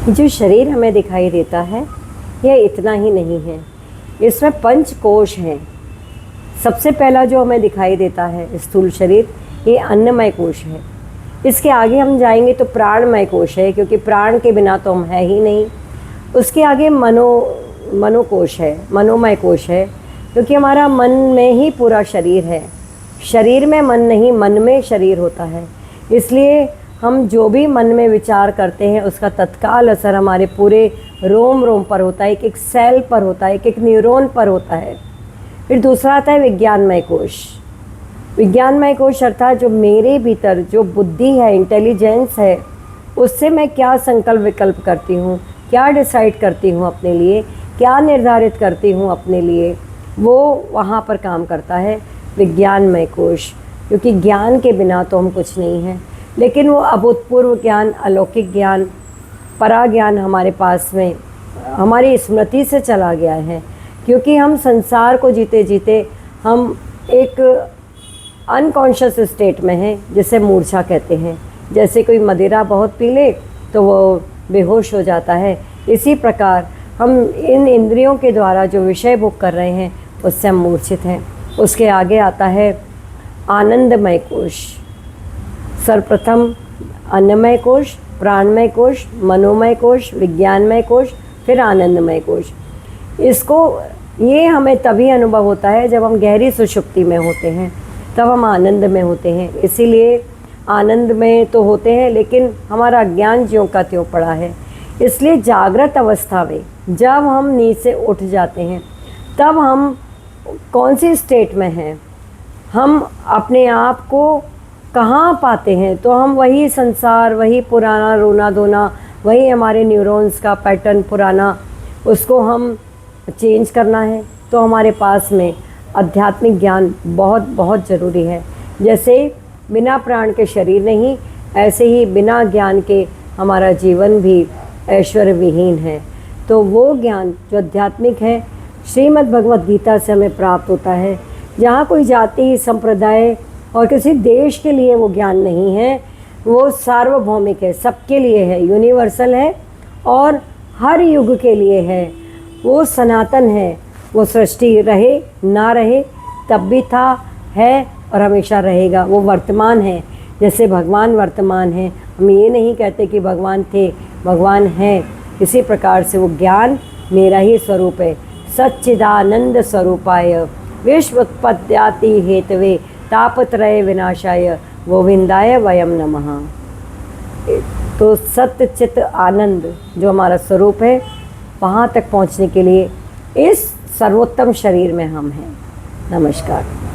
जो शरीर हमें दिखाई देता है यह इतना ही नहीं है, इसमें पंच कोश हैं। सबसे पहला जो हमें दिखाई देता है स्थूल शरीर, ये अन्नमय कोश है। इसके आगे हम जाएंगे तो प्राणमय कोश है, क्योंकि प्राण के बिना तो हम है ही नहीं। उसके आगे मनोकोश है, मनोमय कोश है, क्योंकि हमारा मन में ही पूरा शरीर है। शरीर में मन नहीं, मन में शरीर होता है। इसलिए हम जो भी मन में विचार करते हैं उसका तत्काल असर हमारे पूरे रोम रोम पर होता है, एक एक सेल पर होता है, एक एक न्यूरॉन पर होता है। फिर दूसरा आता है विज्ञानमय कोश। विज्ञानमय कोश अर्थात जो मेरे भीतर जो बुद्धि है, इंटेलिजेंस है, उससे मैं क्या संकल्प विकल्प करती हूँ, क्या डिसाइड करती हूँ अपने लिए, क्या निर्धारित करती हूँ अपने लिए, वो वहाँ पर काम करता है विज्ञानमय कोश। क्योंकि ज्ञान के बिना तो हम कुछ नहीं हैं, लेकिन वो अभूतपूर्व ज्ञान, अलौकिक ज्ञान, परा ज्ञान हमारे पास में हमारी स्मृति से चला गया है। क्योंकि हम संसार को जीते जीते हम एक अनकॉन्शियस स्टेट में हैं, जिसे मूर्छा कहते हैं। जैसे कोई मदिरा बहुत पी ले तो वो बेहोश हो जाता है, इसी प्रकार हम इन इंद्रियों के द्वारा जो विषय भोग कर रहे हैं उससे हम मूर्छित हैं। उसके आगे आता है आनंदमय कोश। सर्वप्रथम अन्नमय कोश, प्राणमय कोश, मनोमय कोश, विज्ञानमय कोश, फिर आनंदमय कोश। ये हमें तभी अनुभव होता है जब हम गहरी सुषुप्ति में होते हैं, तब हम आनंद में होते हैं। इसीलिए आनंद में तो होते हैं, लेकिन हमारा ज्ञान ज्यों का त्यों पड़ा है। इसलिए जागृत अवस्था में जब हम नींद से उठ जाते हैं, तब हम कौन सी स्टेट में हैं, हम अपने आप को कहाँ पाते हैं, तो हम वही संसार, वही पुराना रोना धोना, वही हमारे न्यूरॉन्स का पैटर्न पुराना, उसको हम चेंज करना है। तो हमारे पास में आध्यात्मिक ज्ञान बहुत बहुत ज़रूरी है। जैसे बिना प्राण के शरीर नहीं, ऐसे ही बिना ज्ञान के हमारा जीवन भी ऐश्वर्य विहीन है। तो वो ज्ञान जो आध्यात्मिक है, श्रीमद् भगवद गीता से हमें प्राप्त होता है। जहाँ कोई जाति, संप्रदाय और किसी देश के लिए वो ज्ञान नहीं है, वो सार्वभौमिक है, सबके लिए है, यूनिवर्सल है और हर युग के लिए है। वो सनातन है, वो सृष्टि रहे ना रहे तब भी था, है और हमेशा रहेगा। वो वर्तमान है, जैसे भगवान वर्तमान है। हम ये नहीं कहते कि भगवान थे, भगवान है। इसी प्रकार से वो ज्ञान मेरा ही स्वरूप है। सच्चिदानंद स्वरूपाय विश्वोत्पत्त्यादि हेतवे तापत्रय विनाशाय गोविंदाय वयम नमः। तो सत्य चित आनंद जो हमारा स्वरूप है, वहाँ तक पहुँचने के लिए इस सर्वोत्तम शरीर में हम हैं। नमस्कार।